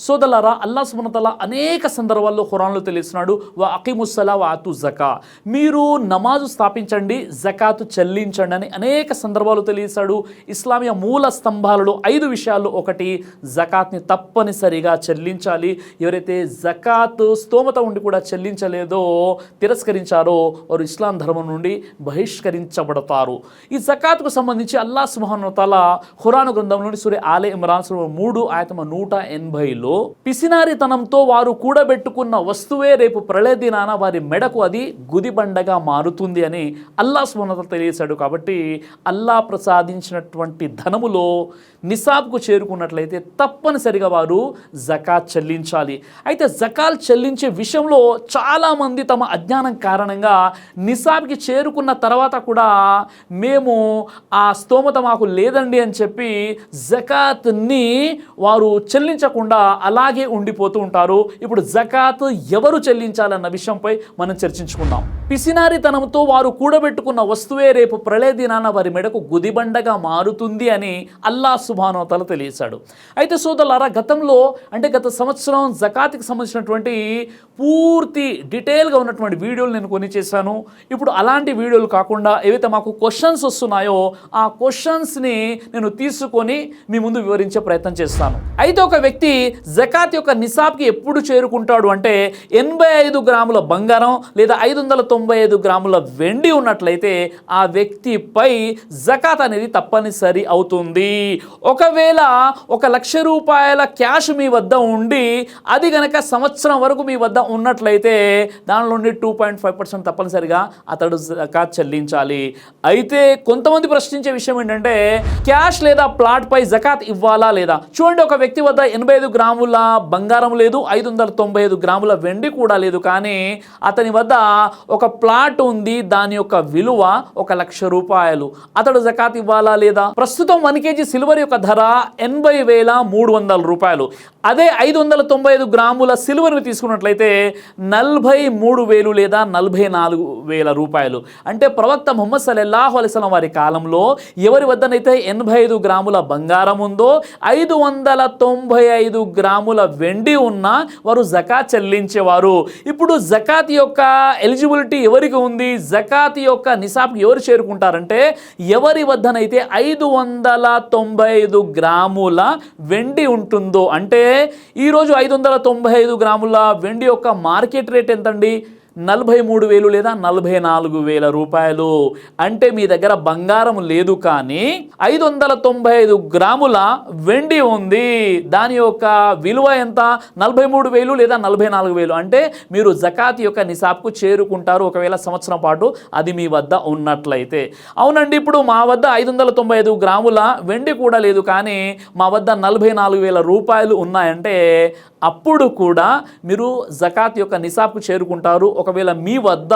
సోదరులారా, అల్లాహ్ సుబ్హానహు వ తఆలా అనేక సందర్భాల్లో ఖురాన్లో తెలియజేస్తున్నాడు, వ అఖీముస్సలా వ ఆతు జకా, మీరు నమాజు స్థాపించండి, జకాతు చెల్లించండి అని అనేక సందర్భాలు తెలియజేశాడు. ఇస్లామీయ మూల స్తంభాలలో 5 విషయాల్లో ఒకటి జకాత్ని తప్పనిసరిగా చెల్లించాలి. ఎవరైతే జకాత్ స్తోమత ఉండి కూడా చెల్లించలేదో, తిరస్కరించారో, వారు ఇస్లాం ధర్మం నుండి బహిష్కరించబడతారు. ఈ జకాత్కు సంబంధించి అల్లాహ్ సుబ్హానహు వ తఆలా ఖురాన్ గ్రంథంలోని సూరా ఆలే ఇమ్రాన్ 3 ఆయత 180లో పిసినారితనంతో వారు కూడబెట్టుకున్న వస్తువే రేపు ప్రళయ దినాన వారి మెడకు అది గుదిబండగా మారుతుంది అని అల్లాహ్ సుబ్హానహు వ తఆలా తెలియజేశాడు. కాబట్టి అల్లాహ్ ప్రసాదించినటువంటి ధనములో నిసాబ్కు చేరుకున్నట్లయితే తప్పనిసరిగా వారు జకాత్ చెల్లించాలి. అయితే జకాత్ చెల్లించే విషయంలో చాలామంది తమ అజ్ఞానం కారణంగా నిసాబ్కి చేరుకున్న తర్వాత కూడా మేము ఆ స్తోమత మాకు లేదండి అని చెప్పి జకాత్ని వారు చెల్లించకుండా అలాగే ఉండిపోతూ ఉంటారు. ఇప్పుడు జకాత్ ఎవరు చెల్లించాలన్న విషయంపై మనం చర్చించుకుందాం. పిసినారితనంతో వారు కూడబెట్టుకున్న వస్తువే రేపు ప్రళయ దినాన వారి మెడకు గుదిబండగా మారుతుంది అని అల్లాహ్ సుబ్హానహు వ తఆలా తెలియజేశాడు. అయితే సోదరులారా, గతంలో అంటే గత సంవత్సరం జకాత్కి సంబంధించినటువంటి పూర్తి డీటెయిల్గా ఉన్నటువంటి వీడియోలు నేను కొన్ని చేశాను. ఇప్పుడు అలాంటి వీడియోలు కాకుండా ఏవైతే మాకు క్వశ్చన్స్ వస్తున్నాయో ఆ క్వశ్చన్స్ని నేను తీసుకొని మీ ముందు వివరించే ప్రయత్నం చేస్తాను. అయితే ఒక వ్యక్తి జకాత్ యొక్క నిసాబ్కి ఎప్పుడు చేరుకుంటాడు అంటే 85 గ్రాముల బంగారం లేదా 595 గ్రాముల వెండి ఉన్నట్లయితే ఆ వ్యక్తిపై జకాత్ అనేది తప్పనిసరి అవుతుంది. ఒకవేళ 1,00,000 రూపాయల క్యాష్ మీ వద్ద ఉండి అది గనక సంవత్సరం వరకు మీ వద్ద ఉన్నట్లయితే దానిలో నుండి 2.5% తప్పనిసరిగా అతడు జకాత్ చెల్లించాలి. అయితే కొంతమంది ప్రశ్నించే విషయం ఏంటంటే క్యాష్ లేదా ప్లాట్ పై జకాత్ ఇవ్వాలా లేదా? చూడండి, ఒక వ్యక్తి వద్ద 85 గ్రాముల బంగారం లేదు, 595 గ్రాముల వెండి కూడా లేదు, కానీ అతని వద్ద ఒక ప్లాట్ ఉంది, దాని యొక్క విలువ 1,00,000 రూపాయలు. అతడు జకాత్ ఇవ్వాలా లేదా? ప్రస్తుతం 1 kg సిల్వర్ యొక్క ధర 80,300 రూపాయలు. అదే 595 గ్రాముల సిల్వర్ని తీసుకున్నట్లయితే 43,000 లేదా 44,000 రూపాయలు. అంటే ప్రవక్త ముహమ్మద్ సల్లల్లాహు అలైహి వసల్లం వారి కాలంలో ఎవరి వద్దనైతే 85 గ్రాముల బంగారం ఉందో 595 గ్రాముల వెండి ఉన్నా వారు జకాత్ చెల్లించేవారు. ఇప్పుడు జకాత్ యొక్క ఎలిజిబిలిటీ ఎవరికి ఉంది? జకాత్ యొక్క నిసాబ్కి ఎవరు చేరుకుంటారంటే ఎవరి వద్దనైతే 595 గ్రాముల వెండి ఉంటుందో. అంటే ఈరోజు 595 గ్రాముల వెండి యొక్క మార్కెట్ రేట్ ఎంతండి? 43,000 లేదా 44,000 రూపాయలు. అంటే మీ దగ్గర బంగారం లేదు, కానీ 595 గ్రాముల వెండి ఉంది, దాని యొక్క విలువ ఎంత? 43,000 లేదా 44,000. అంటే మీరు జకాత్ యొక్క నిసాబ్కు చేరుకుంటారు ఒకవేళ సంవత్సరం పాటు అది మీ వద్ద ఉన్నట్లయితే. అవునండి, ఇప్పుడు మా వద్ద 595 గ్రాముల వెండి కూడా లేదు, కానీ మా వద్ద 44,000 రూపాయలు ఉన్నాయంటే అప్పుడు కూడా మీరు జకాత్ యొక్క నిసాబ్కు చేరుకుంటారు. ఒకవేళ మీ వద్ద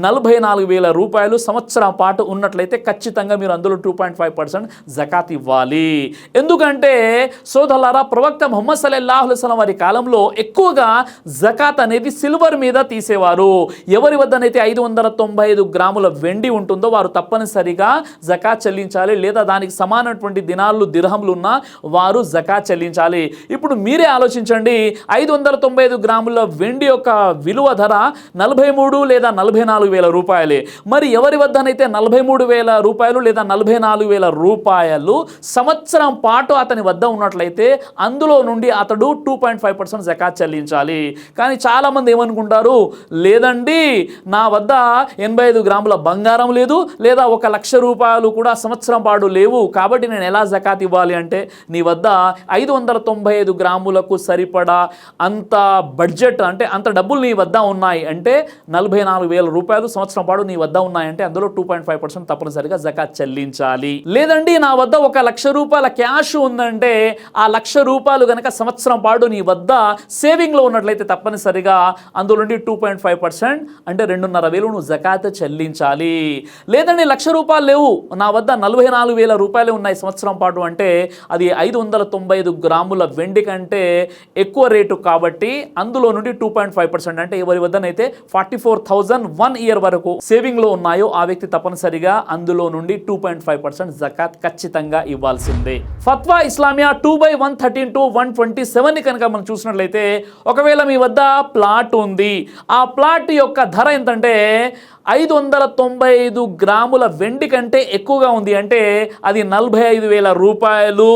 44,000 రూపాయలు సంవత్సరం పాటు ఉన్నట్లయితే ఖచ్చితంగా మీరు అందులో 2.5% జకాత్ ఇవ్వాలి. ఎందుకంటే సోదరులారా, ప్రవక్త ముహమ్మద్ సల్లల్లాహు అలైహి వసల్లం వారి కాలంలో ఎక్కువగా జకాత్ అనేది సిల్వర్ మీద తీసేవారు. ఎవరి వద్దనైతే 595 గ్రాముల వెండి ఉంటుందో వారు తప్పనిసరిగా జకాత్ చెల్లించాలి, లేదా దానికి సమానటువంటి దినాలు దిర్హంలు ఉన్న వారు జకాత్ చెల్లించాలి. ఇప్పుడు మీరే ఆలోచించండి, 595 గ్రాముల వెండి యొక్క విలువ ధర 43 లేదా 44,000 రూపాయలే. మరి ఎవరి వద్దనైతే 43,000 రూపాయలు లేదా 44,000 రూపాయలు సంవత్సరం పాటు అతని వద్ద ఉన్నట్లయితే అందులో నుండి అతడు 2.5% జకాత్ చెల్లించాలి. కానీ చాలామంది ఏమనుకుంటారు, లేదండి నా వద్ద 85 గ్రాముల బంగారం లేదు, లేదా 1,00,000 రూపాయలు కూడా సంవత్సరం పాటు లేవు, కాబట్టి నేను ఎలా జకాత్ ఇవ్వాలి అంటే నీ వద్ద 595 గ్రాములకు సరిపడా అంత బడ్జెట్ అంటే అంత డబ్బులు నీ వద్ద ఉన్నాయి అంటే 44,000 రూపాయలు సంవత్సరం పాటు నీ వద్ద ఉన్నాయంటే అందులో 2.5% తప్పనిసరిగా జకాత్ చెల్లించాలి. లేదండి నా వద్ద 1,00,000 రూపాయల క్యాష్ ఉందంటే ఆ 1,00,000 రూపాయలు కనుక సంవత్సరం పాటు నీ వద్ద సేవింగ్లో ఉన్నట్లయితే తప్పనిసరిగా అందులో నుండి 2.5% అంటే 2,500 నువ్వు జకాత్ చెల్లించాలి. లేదండి 1,00,000 రూపాయలు లేవు, నా వద్ద 44,000 రూపాయలు ఉన్నాయి సంవత్సరం పాటు అంటే అది 595 గ్రాముల వెండి కంటే ఎక్కువ రేటు కాబట్టి అందులో నుండి 2.5% అంటే ఎవరి వద్దనైతే అయితే 44,000 1 year వరకు సేవింగ్ లో ఉన్నాయో ఆ వ్యక్తి తప్పనిసరిగా అందులో నుండి 2.5% జకాత్ ఖచ్చితంగా ఇవ్వాల్సిందే. ఫత్వా ఇస్లామియా 2/113-127 కనుక మనం చూసినట్లయితే, ఒకవేళ మీ వద్ద ప్లాట్ ఉంది, ఆ ప్లాట్ యొక్క ధర ఎంతంటే 595 గ్రాముల వెండి కంటే ఎక్కువగా ఉంది, అంటే అది 45,000 రూపాయలు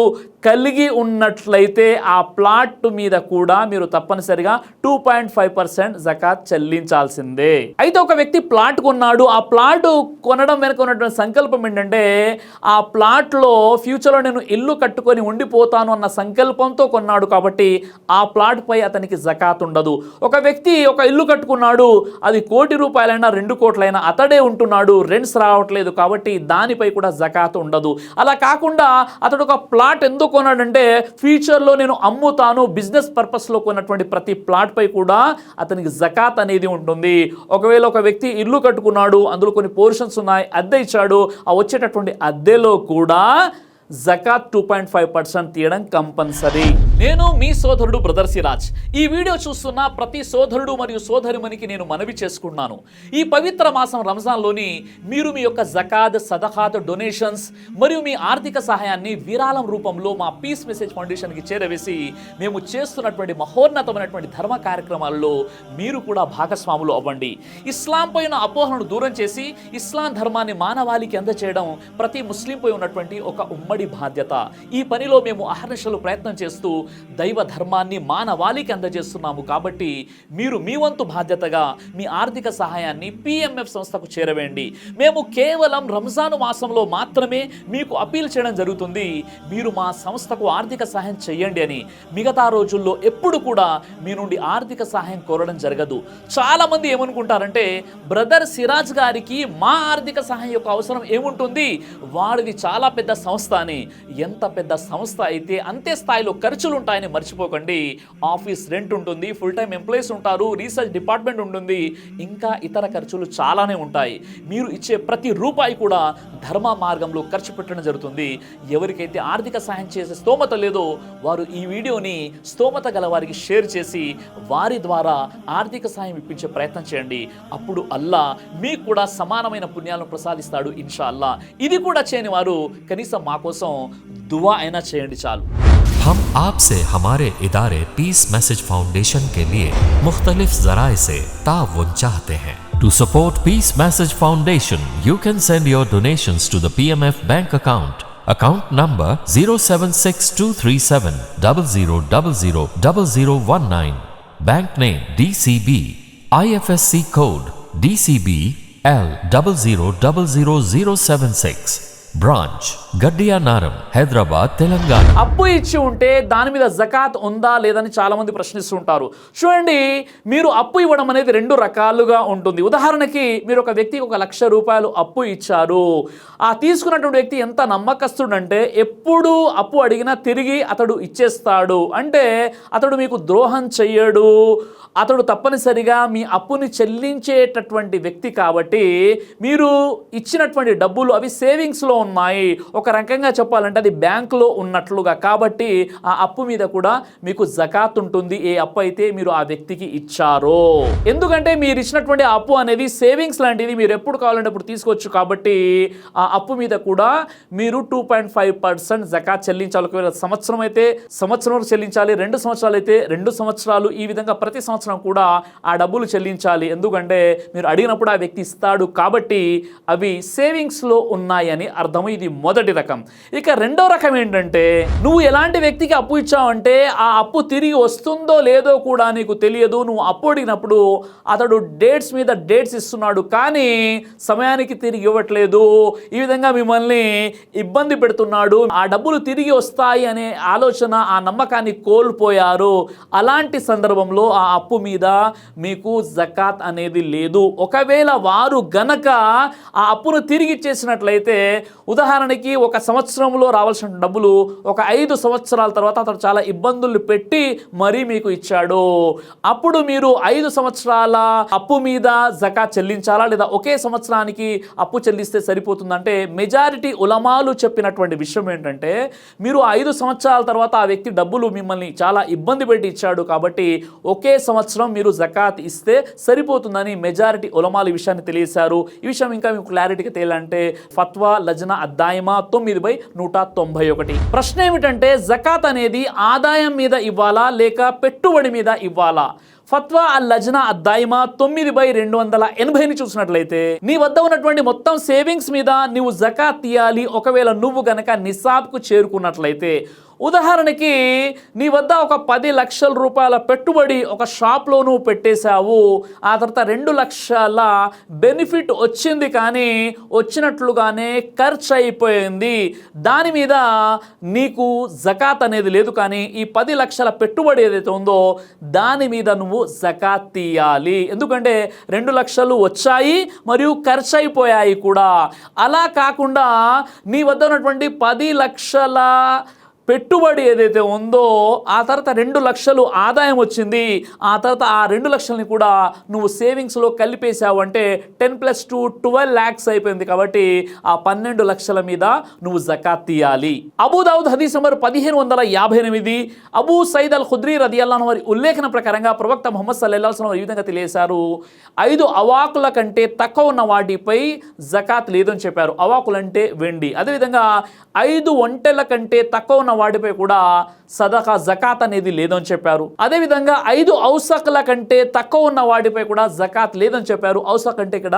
కలిగి ఉన్నట్లయితే ఆ ప్లాట్ మీద కూడా మీరు తప్పనిసరిగా 2.5% జకాత్ చెల్లించాల్సిందే. అయితే ఒక వ్యక్తి ప్లాట్ కొన్నాడు, ఆ ప్లాట్ కొనడం వెనుక ఉన్నటువంటి సంకల్పం ఏంటంటే, ఆ ప్లాట్లో ఫ్యూచర్లో నేను ఇల్లు కట్టుకొని ఉండిపోతాను అన్న సంకల్పంతో కొన్నాడు, కాబట్టి ఆ ప్లాట్ పై అతనికి జకాత్ ఉండదు. ఒక వ్యక్తి ఒక ఇల్లు కట్టుకున్నాడు, అది 1 కోటి రూపాయలైనా 2 కోట్లైనా అతడే ఉంటున్నాడు, రెంట్స్ రావట్లేదు, కాబట్టి దానిపై కూడా జకాత్ ఉండదు. అలా కాకుండా అతడు ఒక ప్లాట్ ఎందుకు కొన్నాడంటే, ఫ్యూచర్లో నేను అమ్ముతాను, బిజినెస్ పర్పస్లో కొన్నటువంటి ప్రతి ప్లాట్ పై కూడా అతనికి జకాత్ అనేది ఉంటుంది. ఒకవేళ ఒక వ్యక్తి ఇల్లు కట్టుకున్నాడు, అందులో కొన్ని పోర్షన్స్ ఉన్నాయి, అద్దె ఇచ్చాడు, ఆ వచ్చేటటువంటి అద్దెలో కూడా జకాత్ 2.5% తీయడం కంపల్సరీ. నేను మీ సోదరుడు బ్రదర్ సిరాజ్. ఈ వీడియో చూస్తున్న ప్రతి సోదరుడు మరియు సోదరిమణికి నేను మనవి చేసుకున్నాను, ఈ పవిత్ర మాసం రంజాన్లోని మీరు మీ యొక్క జకాత్, సదఖాత్, డొనేషన్స్ మరియు మీ ఆర్థిక సహాయాన్ని విరాళం రూపంలో మా పీస్ మెసేజ్ ఫౌండేషన్కి చేరవేసి మేము చేస్తున్నటువంటి మహోన్నతమైనటువంటి ధర్మ కార్యక్రమాల్లో మీరు కూడా భాగస్వాములు అవ్వండి. ఇస్లాం పైన అపోహలను దూరం చేసి ఇస్లాం ధర్మాన్ని మానవాళికి అందజేయడం ప్రతి ముస్లింపై ఉన్నటువంటి ఒక ఉమ్మడి బాధ్యత. ఈ పనిలో మేము అహర్నిశలు ప్రయత్నం చేస్తూ దైవ ధర్మాన్ని మానవాళికి అందజేస్తున్నాము, కాబట్టి మీరు మీ వంతు బాధ్యతగా మీ ఆర్థిక సహాయాన్ని PMF సంస్థకు చేరవేయండి. మేము కేవలం రంజాను మాసంలో మాత్రమే మీకు అపీల్ చేయడం జరుగుతుంది, మీరు మా సంస్థకు ఆర్థిక సహాయం చేయండి అని. మిగతా రోజుల్లో ఎప్పుడు కూడా మీ నుండి ఆర్థిక సహాయం కోరడం జరగదు. చాలా మంది ఏమనుకుంటారంటే, బ్రదర్ సిరాజ్ గారికి మా ఆర్థిక సహాయం యొక్క అవసరం ఏముంటుంది, వాడిది చాలా పెద్ద సంస్థ అని. ఎంత పెద్ద సంస్థ అయితే అంతే స్థాయిలో ఖర్చులు ఉంటాయని మర్చిపోకండి. ఆఫీస్ రెంట్ ఉంటుంది, ఫుల్ టైం ఎంప్లాయీస్ ఉంటారు, రీసెర్చ్ డిపార్ట్మెంట్ ఉంటుంది, ఇంకా ఇతర ఖర్చులు చాలానే ఉంటాయి. మీరు ఇచ్చే ప్రతి రూపాయి కూడా ధర్మ మార్గంలో ఖర్చు పెట్టడం జరుగుతుంది. ఎవరికైతే ఆర్థిక సహాయం చేసే స్తోమత లేదో వారు ఈ వీడియోని స్తోమత గల వారికి షేర్ చేసి వారి ద్వారా ఆర్థిక సహాయం ఇప్పించే ప్రయత్నం చేయండి. అప్పుడు అల్లా మీకు కూడా సమానమైన పుణ్యాలను ప్రసాదిస్తాడు ఇన్షా అల్లా. ఇది కూడా చేయని వారు కనీసం మా కోసం दुआ అయినా చేయండి చాలు. हम आपसे हमारे इदारे पीस मैसेज फाउंडेशन के लिए मुख्तलिफ ज़राए से ताउन चाहते हैं. To support Peace Message Foundation, you can send your donations to the PMF bank account. Account number 0762370000019. Bank name DCB. IFSC code DCB L000076. Branch Gaddiannaram, Hyderabad, Telangana. అప్పు ఇచ్చి ఉంటే దాని మీద జకాత్ ఉందా లేదని చాలా మంది ప్రశ్నిస్తుంటారు. చూడండి, మీరు అప్పు ఇవ్వడం అనేది 2 రకాలుగా ఉంటుంది. ఉదాహరణకి మీరు ఒక వ్యక్తికి 1,00,000 రూపాయలు అప్పు ఇచ్చారు. ఆ తీసుకున్నటువంటి వ్యక్తి ఎంత నమ్మకస్తుడంటే ఎప్పుడు అప్పు అడిగినా తిరిగి అతడు ఇచ్చేస్తాడు. అంటే అతడు మీకు ద్రోహం చెయ్యడు, అతడు తప్పనిసరిగా మీ అప్పుని చెల్లించేటటువంటి వ్యక్తి. కాబట్టి మీరు ఇచ్చినటువంటి డబ్బులు అవి సేవింగ్స్లో ఉన్నాయి, ఒక రకంగా చెప్పాలంటే అది బ్యాంకులో ఉన్నట్లుగా. కాబట్టి ఆ అప్పు మీద కూడా మీకు జకాత్ ఉంటుంది, ఏ అప్పు అయితే మీరు ఆ వ్యక్తికి ఇచ్చారో. ఎందుకంటే మీరు ఇచ్చినటువంటి అప్పు అనేది సేవింగ్స్ లాంటిది, మీరు ఎప్పుడు కావాలంటే అప్పుడు తీసుకోవచ్చు. కాబట్టి ఆ అప్పు మీద కూడా మీరు 2.5% జకాత్ చెల్లించాలి. ఒకవేళ సంవత్సరం అయితే సంవత్సరం వరకు చెల్లించాలి, 2 సంవత్సరాలు అయితే 2 సంవత్సరాలు, ఈ విధంగా ప్రతి సంవత్సరం కూడా ఆ డబ్బులు చెల్లించాలి. ఎందుకంటే మీరు అడిగినప్పుడు ఆ వ్యక్తి ఇస్తాడు, కాబట్టి అవి సేవింగ్స్లో ఉన్నాయని అర్థం. ఇది మొదటి రకం. ఇక రెండో రకం ఏంటంటే, నువ్వు ఎలాంటి వ్యక్తికి అప్పు ఇచ్చావంటే ఆ అప్పు తిరిగి వస్తుందో లేదో కూడా నీకు తెలియదు. నువ్వు అప్పు అడిగినప్పుడు అతడు డేట్స్ మీద డేట్స్ ఇస్తున్నాడు, కానీ సమయానికి తిరిగి ఇవ్వట్లేదు. ఈ విధంగా మిమ్మల్ని ఇబ్బంది పెడుతున్నాడు. ఆ డబ్బులు తిరిగి వస్తాయి అనే ఆలోచన, ఆ నమ్మకాన్ని కోల్పోయారు. అలాంటి సందర్భంలో ఆ అప్పు మీద మీకు జకాత్ అనేది లేదు. ఒకవేళ వారు గనక ఆ అప్పును తిరిగి ఇచ్చేసినట్లయితే, ఉదాహరణకి ఒక సంవత్సరంలో రావాల్సిన డబ్బులు ఒక 5 సంవత్సరాల తర్వాత అతడు చాలా ఇబ్బందులు పెట్టి మరీ మీకు ఇచ్చాడు. అప్పుడు మీరు 5 సంవత్సరాల అప్పు మీద జకాత్ చెల్లించాలా, లేదా ఒకే సంవత్సరానికి అప్పు చెల్లిస్తే సరిపోతుందంటే మెజారిటీ ఉలమాలు చెప్పినటువంటి విషయం ఏంటంటే, మీరు 5 సంవత్సరాల తర్వాత ఆ వ్యక్తి డబ్బులు మిమ్మల్ని చాలా ఇబ్బంది పెట్టి ఇచ్చాడు కాబట్టి ఒకే సంవత్సరం మీరు జకాత్ ఇస్తే సరిపోతుందని మెజారిటీ ఉలమాలు ఈ విషయాన్ని తెలియజేశారు. ఈ విషయం ఇంకా మీకు క్లారిటీగా తేలంటే ఫత్వా లజ్నా అద్దాయిమా 9/191. ప్రశ్న ఏమిటంటే, జకాత్ అనేది ఆదాయం మీద ఇవ్వాలా లేక పెట్టుబడి మీద ఇవ్వాలా? ఫత్వా అల్ లజ్నా అద్దాయిమా 9/280ని చూసినట్లయితే, నీ వద్ద ఉన్నటువంటి మొత్తం సేవింగ్స్ మీద నువ్వు జకాత్ తీయాలి ఒకవేళ నువ్వు గనక నిసాబ్కు చేరుకున్నట్లయితే. ఉదాహరణకి నీ వద్ద ఒక 10 లక్షల రూపాయల పెట్టుబడి ఒక షాప్లో నువ్వు పెట్టేశావు, ఆ తర్వాత 2 లక్షల బెనిఫిట్ వచ్చింది కానీ వచ్చినట్లుగానే ఖర్చు అయిపోయింది. దాని మీద నీకు జకాత్ అనేది లేదు, కానీ ఈ 10 లక్షల పెట్టుబడి ఏదైతే ఉందో దాని మీద నువ్వు జకాత్ తీయాలి. ఎందుకంటే 2 లక్షలు వచ్చాయి మరియు ఖర్చు అయిపోయాయి కూడా. అలా కాకుండా నీ వద్ద ఉన్నటువంటి 10 లక్షల పెట్టుబడి ఏదైతే ఉందో ఆ తర్వాత 2 లక్షలు ఆదాయం వచ్చింది, ఆ తర్వాత ఆ 2 లక్షలని కూడా నువ్వు సేవింగ్స్లో కలిపేశావు అంటే 10+2 12 lakhs అయిపోయింది. కాబట్టి ఆ 12 లక్షల మీద నువ్వు జకాత్ తీయాలి. అబూ దావుద్ హదీస్ నంబర్ 1558, అబూ సయీద్ అల్ ఖుద్రీ రదియల్లాహు అన్హు వారి ఉల్లేఖన ప్రకారంగా ప్రవక్త ముహమ్మద్ సల్లల్లాహు అలైహి వసల్లం ఈ విధంగా తెలియజేశారు, 5 అవాకుల కంటే తక్కువ ఉన్న వాటిపై జకాత్ లేదని చెప్పారు. అవాకులు అంటే వెండి. అదేవిధంగా 5 ఒంటెల కంటే తక్కువ ఉన్న వాటిపై కూడా సదకా జకాత్ అనేది లేదని చెప్పారు. అదేవిధంగా 5 ఔసకుల కంటే తక్కువ ఉన్న వాటిపై కూడా జకాత్ లేదని చెప్పారు. ఔసక్ అంటే ఇక్కడ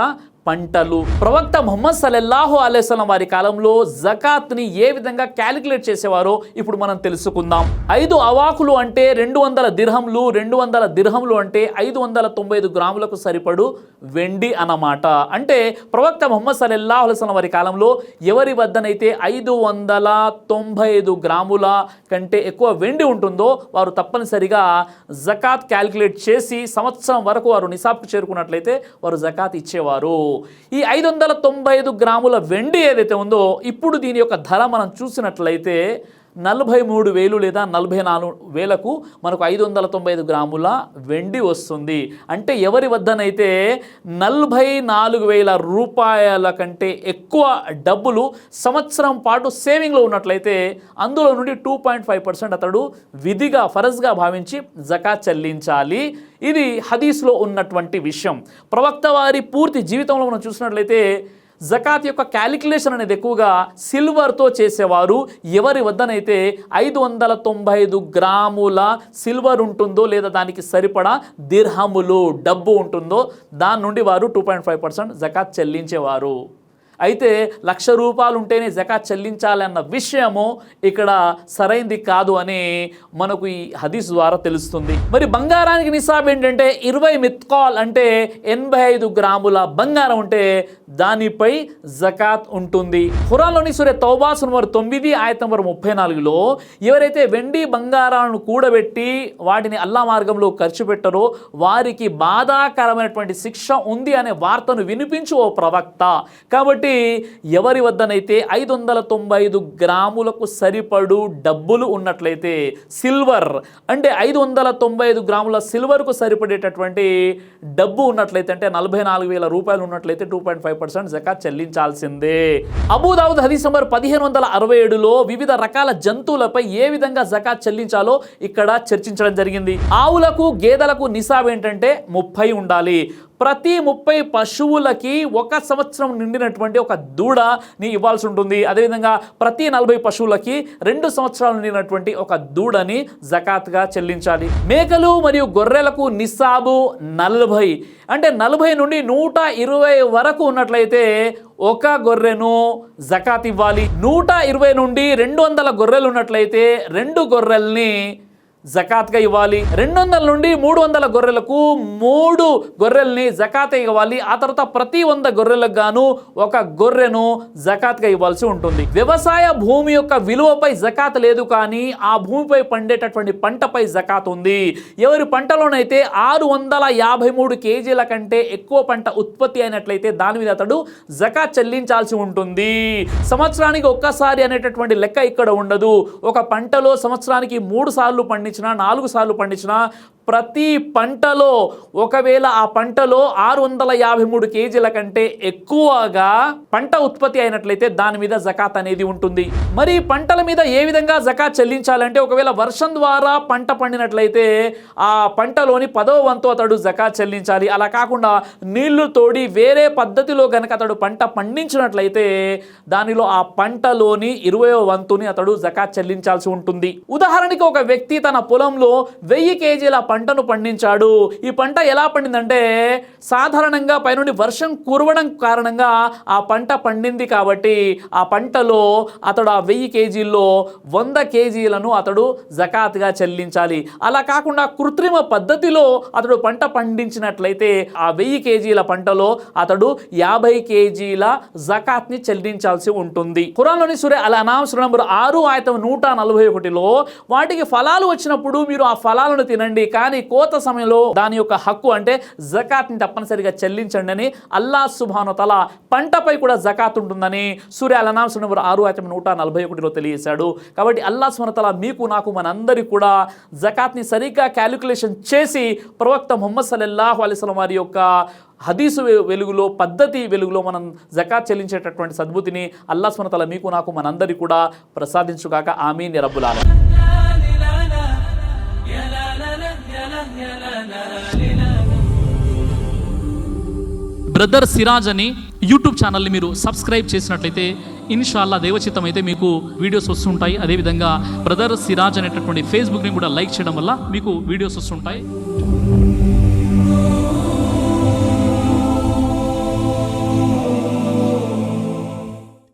పంటలు. ప్రవక్త ముహమ్మద్ సల్లల్లాహు అలైహి వసల్లం వారి కాలంలో జకాత్ని ఏ విధంగా క్యాలిక్యులేట్ చేసేవారో ఇప్పుడు మనం తెలుసుకుందాం. 5 అవాకులు అంటే 200 దిర్హంలు, 200 దిర్హంలు అంటే 595 గ్రాములకు సరిపడు వెండి అన్నమాట. అంటే ప్రవక్త ముహమ్మద్ సల్లల్లాహు అలైహి వసల్లం వారి కాలంలో ఎవరి వద్దనైతే 595 గ్రాముల కంటే ఎక్కువ వెండి ఉంటుందో వారు తప్పనిసరిగా జకాత్ క్యాలిక్యులేట్ చేసి సంవత్సరం వరకు వారు నిసాబ్కు చేరుకున్నట్లయితే వారు జకాత్ ఇచ్చేవారు. ఈ 595 గ్రాముల వెండి ఏదైతే ఉందో ఇప్పుడు దీని యొక్క ధర మనం చూసినట్లయితే 43,000 లేదా 44,000కు మనకు 595 గ్రాముల వెండి వస్తుంది. అంటే ఎవరి వద్దనైతే 44,000 రూపాయల కంటే ఎక్కువ డబ్బులు సంవత్సరం పాటు సేవింగ్లో ఉన్నట్లయితే అందులో నుండి 2.5% అతడు విధిగా ఫరజ్గా భావించి జకాత్ చెల్లించాలి. ఇది హదీస్లో ఉన్నటువంటి విషయం. ప్రవక్త వారి పూర్తి జీవితంలో మనం చూసినట్లయితే జకాత్ యొక్క క్యాలిక్యులేషన్ అనేది ఎక్కువగా సిల్వర్తో చేసేవారు. ఎవరి వద్దనైతే 595 గ్రాముల సిల్వర్ ఉంటుందో లేదా దానికి సరిపడా దిర్హములు డబ్బు ఉంటుందో దాని నుండి వారు 2.5% జకాత్ చెల్లించేవారు. అయితే 1,00,000 రూపాయలు ఉంటేనే జకాత్ చెల్లించాలన్న విషయము ఇక్కడ సరైంది కాదు అని మనకు ఈ హదీస్ ద్వారా తెలుస్తుంది. మరి బంగారానికి నిసాబ్ ఏంటంటే 20 మిత్కాల్ అంటే 85 గ్రాముల బంగారం ఉంటే దానిపై జకాత్ ఉంటుంది. ఖురాన్లోని సూరా తౌబా నంబర్ 9 ఆయత్ నంబర్ 34లో ఎవరైతే వెండి బంగారాలను కూడబెట్టి వాటిని అల్లా మార్గంలో ఖర్చు పెట్టరో వారికి బాధాకరమైనటువంటి శిక్ష ఉంది అనే వార్తను వినిపించు ఓ ప్రవక్త. కాబట్టి ఎవరి వద్దనైతే 595 గ్రాములకు సరిపడు డబ్బులు ఉన్నట్లయితే సిల్వర్ అంటే 595 గ్రాముల సిల్వర్కు సరిపడేటటువంటి డబ్బు ఉన్నట్లయితే అంటే 44,000 రూపాయలు ఉన్నట్లయితే 2.5% జకాత్ చెల్లించాల్సిందే. అబూ దావుద్ హదీస్ నంబర్ 1567లో వివిధ రకాల జంతువులపై ఏ విధంగా జకాత్ చెల్లించాలో ఇక్కడ చర్చించడం జరిగింది. ఆవులకు గేదెలకు నిసాబ్ ఏంటంటే 30 ఉండాలి. ప్రతి 30 పశువులకి 1 సంవత్సరం నిండినటువంటి ఒక దూడని ఇవ్వాల్సి ఉంటుంది. అదేవిధంగా ప్రతి 40 పశువులకి 2 సంవత్సరాలు నిండినటువంటి ఒక దూడని జకాత్గా చెల్లించాలి. మేకలు మరియు గొర్రెలకు నిసాబు 40 అంటే 40 నుండి 120 వరకు ఉన్నట్లయితే ఒక గొర్రెను జకాత్ ఇవ్వాలి. 120 నుండి 200 గొర్రెలు ఉన్నట్లయితే 2 గొర్రెల్ని జకాత్గా ఇవ్వాలి. 200 నుండి 300 గొర్రెలకు 3 గొర్రెల్ని జకాత్ ఇవ్వాలి. ఆ తర్వాత ప్రతి 100 గొర్రెలకు గాను 1 గొర్రెను జకాత్గా ఇవ్వాల్సి ఉంటుంది. వ్యవసాయ భూమి యొక్క విలువపై జకాత్ లేదు, కానీ ఆ భూమిపై పండేటటువంటి పంటపై జకాత్ ఉంది. ఎవరి పంటలోనైతే 653 కేజీల కంటే ఎక్కువ పంట ఉత్పత్తి అయినట్లయితే దాని మీద అతడు జకాత్ చెల్లించాల్సి ఉంటుంది. సంవత్సరానికి ఒక్కసారి అనేటటువంటి లెక్క ఇక్కడ ఉండదు. ఒక పంటలో సంవత్సరానికి 3 సార్లు పండించినా 4 సార్లు పండించినా ప్రతి పంటలో ఒకవేళ ఆ పంటలో 653 కేజీల కంటే ఎక్కువగా పంట ఉత్పత్తి అయినట్లయితే దాని మీద జకాత్ అనేది ఉంటుంది. మరి పంటల మీద ఏ విధంగా జకాత్ చెల్లించాలంటే, ఒకవేళ వర్షం ద్వారా పంట పండినట్లయితే ఆ పంటలోని 10వ వంతు అతడు జకాత్ చెల్లించాలి. అలా కాకుండా నీళ్లు తోడి వేరే పద్ధతిలో గనక అతడు పంట పండించినట్లయితే దానిలో ఆ పంటలోని 20వ వంతుని అతడు జకాత్ చెల్లించాల్సి ఉంటుంది. ఉదాహరణకి ఒక వ్యక్తి తన పొలంలో 1000 కేజీల పంటను పండించాడు. ఈ పంట ఎలా పండిందంటే, సాధారణంగా పైనుండి వర్షం కురవడం కారణంగా ఆ పంట పండింది కాబట్టి ఆ పంటలో అతడు ఆ 1000 కేజీల్లో 100 కేజీలను అతడు జకాత్గా చెల్లించాలి. అలా కాకుండా కృత్రిమ పద్ధతిలో అతడు పంట పండించినట్లయితే ఆ 1000 కేజీల పంటలో అతడు 50 కేజీల జకాత్ని చెల్లించాల్సి ఉంటుంది. ఖురాన్లోని సూరా అల్ అనామ్ సూరా నంబర్ 6 ఆయతం 141లో వాటికి ఫలాలు వచ్చినప్పుడు మీరు ఆ ఫలాలను తినండి, కానీ కోత సమయంలో దాని యొక్క హక్కు అంటే జకాత్ని తప్పనిసరిగా చెల్లించండి అని అల్లాహ్ సుబ్హానహు వ తఆలా పంటపై కూడా జకాత్ ఉంటుందని సూరా అల్ అనామ్ సూరా నంబర్ 6 ఆయతం 141లో తెలియజేశాడు. కాబట్టి అల్లాహ్ సుబ్హానహు వ తఆలా మీకు నాకు మనందరికీ కూడా జకాత్ని సరిగ్గా క్యాలిక్యులేషన్ చేసి ప్రవక్త ముహమ్మద్ సల్లల్లాహు అలైహి వసల్లం వారి యొక్క హదీసు వెలుగులో, పద్ధతి వెలుగులో మనం జకాత్ చెల్లించేటటువంటి సద్బుద్ధిని అల్లాహ్ సుబ్హానహు వ తఆలా మీకు నాకు మనందరికీ కూడా ప్రసాదించుగాక. ఆమీన్ యా రబ్బుల్ ఆలమీన్. బ్రదర్ సిరాజ్ అని యూట్యూబ్ ఛానల్ని మీరు సబ్స్క్రైబ్ చేసినట్లయితే ఇన్షాల్లా దేవచిత్తం అయితే మీకు వీడియోస్ వస్తుంటాయి. అదేవిధంగా బ్రదర్ సిరాజ్ అనేటటువంటి ఫేస్బుక్ని కూడా లైక్ చేయడం వల్ల మీకు వీడియోస్ వస్తుంటాయి.